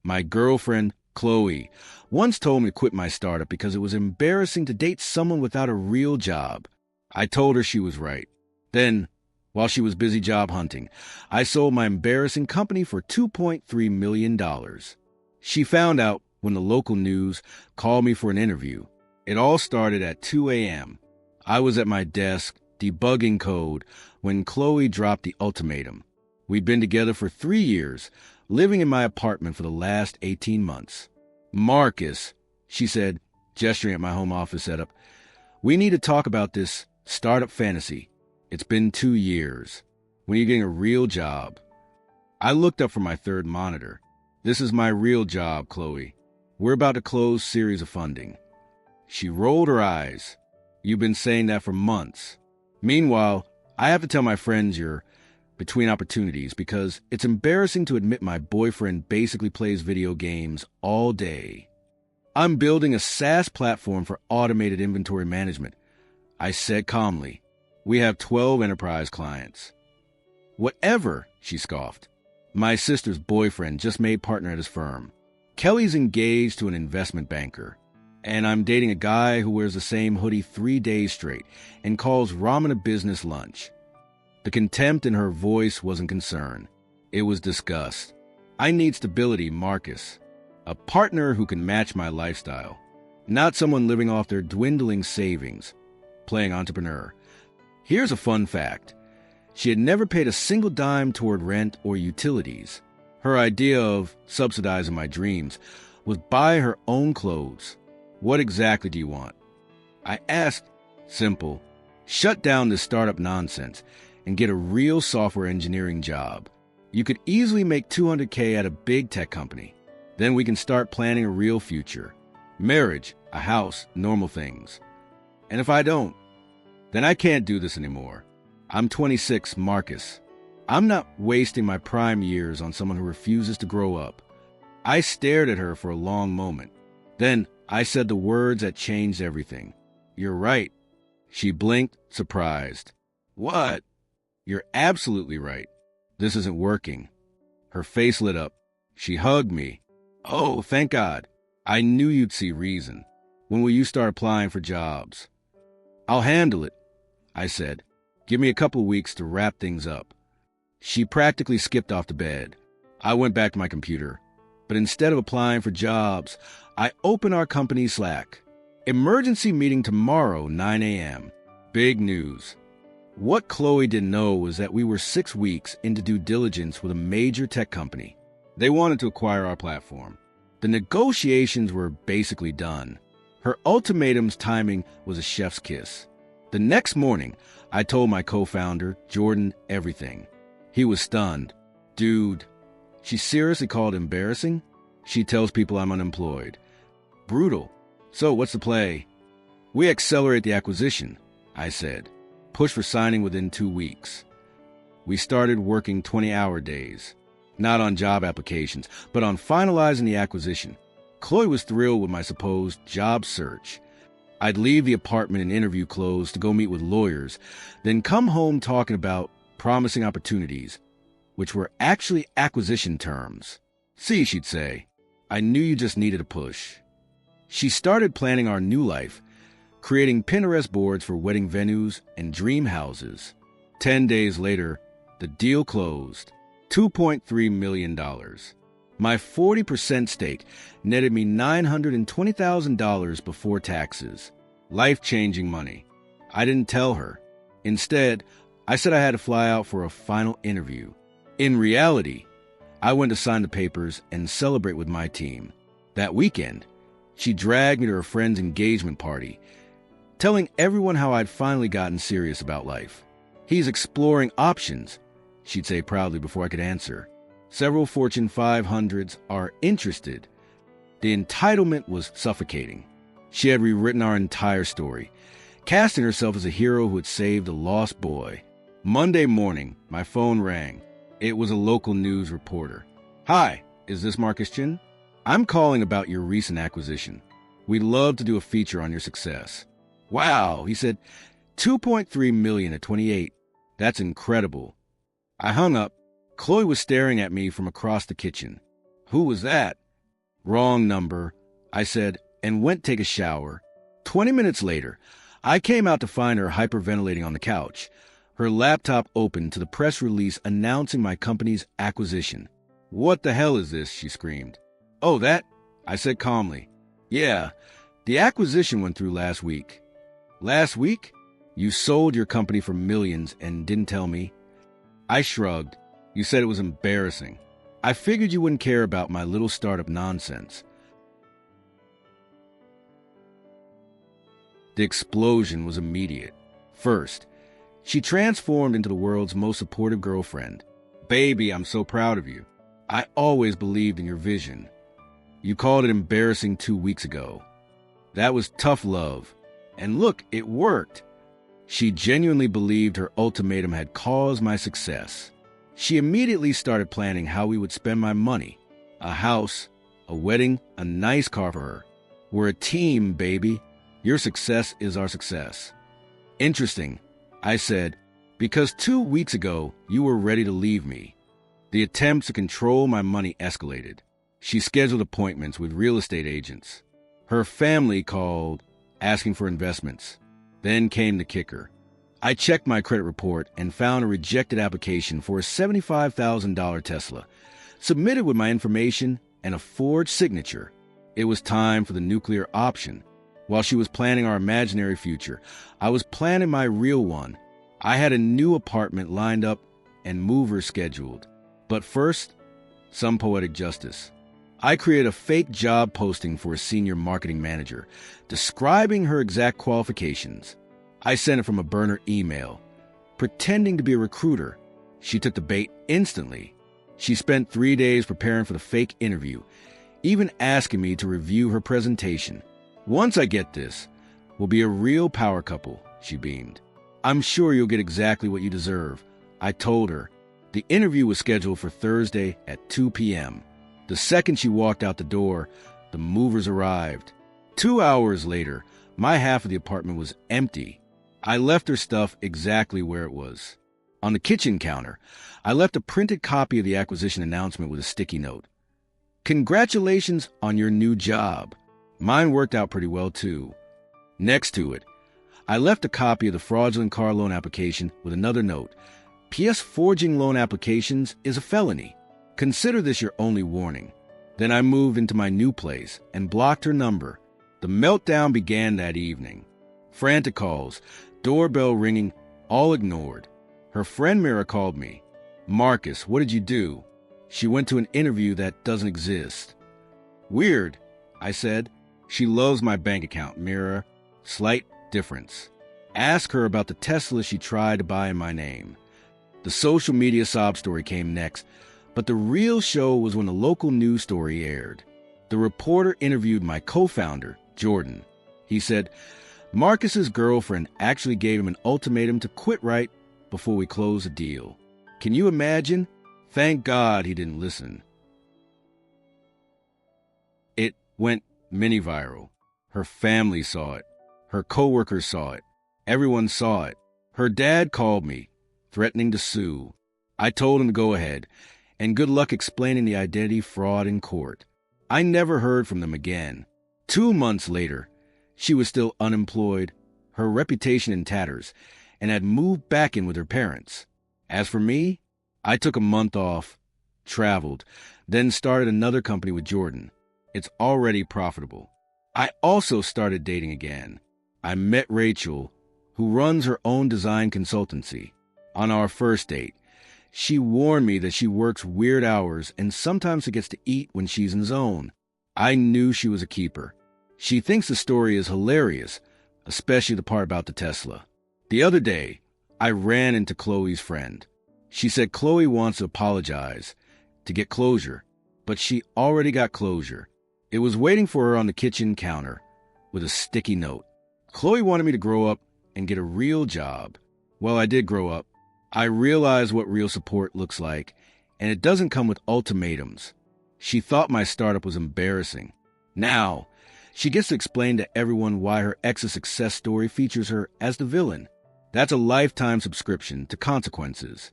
My girlfriend, Chloe, once told me to quit my startup because it was embarrassing to date someone without a real job. I told her she was right. Then, while she was busy job hunting, I sold my embarrassing company for $2.3 million. She found out when the local news called me for an interview. It all started at 2 a.m. I was at my desk debugging code when Chloe dropped the ultimatum. We'd been together for 3 years, living in my apartment for the last 18 months. Marcus, she said, gesturing at my home office setup, we need to talk about this startup fantasy. It's been 2 years. When are you getting a real job? I looked up from my third monitor. This is my real job, Chloe. We're about to close series of funding. She rolled her eyes. You've been saying that for months. Meanwhile, I have to tell my friends you're between opportunities because it's embarrassing to admit my boyfriend basically plays video games all day. I'm building a SaaS platform for automated inventory management. I said calmly. We have 12 enterprise clients. Whatever, she scoffed. My sister's boyfriend just made partner at his firm. Kelly's engaged to an investment banker. And I'm dating a guy who wears the same hoodie 3 days straight and calls ramen a business lunch. The contempt in her voice wasn't concern. It was disgust. I need stability, Marcus. A partner who can match my lifestyle. Not someone living off their dwindling savings, playing entrepreneur. Here's a fun fact. She had never paid a single dime toward rent or utilities. Her idea of subsidizing my dreams was buy her own clothes. What exactly do you want? I asked. Simple. Shut down this startup nonsense and get a real software engineering job. You could easily make $200K at a big tech company. Then we can start planning a real future. Marriage, a house, normal things. And if I don't, then I can't do this anymore. I'm 26, Marcus. I'm not wasting my prime years on someone who refuses to grow up. I stared at her for a long moment. Then I said the words that changed everything. You're right. She blinked, surprised. What? You're absolutely right. This isn't working. Her face lit up. She hugged me. Oh, thank God. I knew you'd see reason. When will you start applying for jobs? I'll handle it, I said. Give me a couple of weeks to wrap things up. She practically skipped off the bed. I went back to my computer. But instead of applying for jobs, I opened our company Slack. Emergency meeting tomorrow, 9 a.m. Big news. What Chloe didn't know was that we were 6 weeks into due diligence with a major tech company. They wanted to acquire our platform. The negotiations were basically done. Her ultimatum's timing was a chef's kiss. The next morning, I told my co-founder, Jordan, everything. He was stunned. Dude, she seriously called it embarrassing? She tells people I'm unemployed. Brutal. So what's the play? We accelerate the acquisition, I said. Push for signing within 2 weeks. We started working 20-hour days. Not on job applications, but on finalizing the acquisition. Chloe was thrilled with my supposed job search. I'd leave the apartment and interview clothes to go meet with lawyers, then come home talking about promising opportunities, which were actually acquisition terms. See, she'd say, I knew you just needed a push. She started planning our new life, creating Pinterest boards for wedding venues and dream houses. 10 days later, the deal closed. $2.3 million. My 40% stake netted me $920,000 before taxes. Life-changing money. I didn't tell her. Instead, I said I had to fly out for a final interview. In reality, I went to sign the papers and celebrate with my team. That weekend, she dragged me to her friend's engagement party, telling everyone how I'd finally gotten serious about life. He's exploring options, she'd say proudly before I could answer. Several Fortune 500s are interested. The entitlement was suffocating. She had rewritten our entire story, casting herself as a hero who had saved a lost boy. Monday morning, my phone rang. It was a local news reporter. Hi, is this Marcus Chin? I'm calling about your recent acquisition. We'd love to do a feature on your success. Wow, he said, $2.3 million at 28. That's incredible. I hung up. Chloe was staring at me from across the kitchen. Who was that? Wrong number, I said, and went to take a shower. 20 minutes later, I came out to find her hyperventilating on the couch, her laptop open to the press release announcing my company's acquisition. "What the hell is this?" she screamed. "Oh, that?" I said calmly. "Yeah, the acquisition went through last week." "Last week? You sold your company for millions and didn't tell me?" I shrugged. "You said it was embarrassing. I figured you wouldn't care about my little startup nonsense." The explosion was immediate. First, she transformed into the world's most supportive girlfriend. "Baby, I'm so proud of you. I always believed in your vision. You called it embarrassing 2 weeks ago. That was tough love. And look, it worked." She genuinely believed her ultimatum had caused my success. She immediately started planning how we would spend my money. A house, a wedding, a nice car for her. "We're a team, baby. Your success is our success." "Interesting," I said, "because 2 weeks ago you were ready to leave me." The attempts to control my money escalated. She scheduled appointments with real estate agents. Her family called, asking for investments. Then came the kicker. I checked my credit report and found a rejected application for a $75,000 Tesla, submitted with my information and a forged signature. It was time for the nuclear option. While she was planning our imaginary future, I was planning my real one. I had a new apartment lined up and movers scheduled. But first, some poetic justice. I created a fake job posting for a senior marketing manager, describing her exact qualifications. I sent it from a burner email, pretending to be a recruiter. She took the bait instantly. She spent 3 days preparing for the fake interview, even asking me to review her presentation. "Once I get this, we'll be a real power couple," she beamed. "I'm sure you'll get exactly what you deserve," I told her. The interview was scheduled for Thursday at 2 p.m. The second she walked out the door, the movers arrived. 2 hours later, my half of the apartment was empty. I left her stuff exactly where it was. On the kitchen counter, I left a printed copy of the acquisition announcement with a sticky note. "Congratulations on your new job." Mine worked out pretty well, too. Next to it, I left a copy of the fraudulent car loan application with another note. "P.S. Forging loan applications is a felony. Consider this your only warning." Then I moved into my new place and blocked her number. The meltdown began that evening. Frantic calls, doorbell ringing, all ignored. Her friend Mira called me. "Marcus, what did you do?" "She went to an interview that doesn't exist." "Weird," I said. "She loves my bank account, Mira. Slight difference. Ask her about the Tesla she tried to buy in my name." The social media sob story came next, but the real show was when a local news story aired. The reporter interviewed my co-founder, Jordan. He said, "Marcus's girlfriend actually gave him an ultimatum to quit right before we close the deal. Can you imagine? Thank God he didn't listen." It went mini viral. Her family saw it. Her coworkers saw it. Everyone saw it. Her dad called me, threatening to sue. I told him to go ahead, and good luck explaining the identity fraud in court. I never heard from them again. 2 months later, she was still unemployed, her reputation in tatters, and had moved back in with her parents. As for me, I took a month off, traveled, then started another company with Jordan. It's already profitable. I also started dating again. I met Rachel, who runs her own design consultancy. On our first date, she warned me that she works weird hours and sometimes forgets to eat when she's in zone. I knew she was a keeper. She thinks the story is hilarious, especially the part about the Tesla. The other day, I ran into Chloe's friend. She said Chloe wants to apologize, to get closure, but she already got closure. It was waiting for her on the kitchen counter with a sticky note. Chloe wanted me to grow up and get a real job. Well, I did grow up. I realized what real support looks like, and it doesn't come with ultimatums. She thought my startup was embarrassing. Now, she gets to explain to everyone why her ex's success story features her as the villain. That's a lifetime subscription to consequences.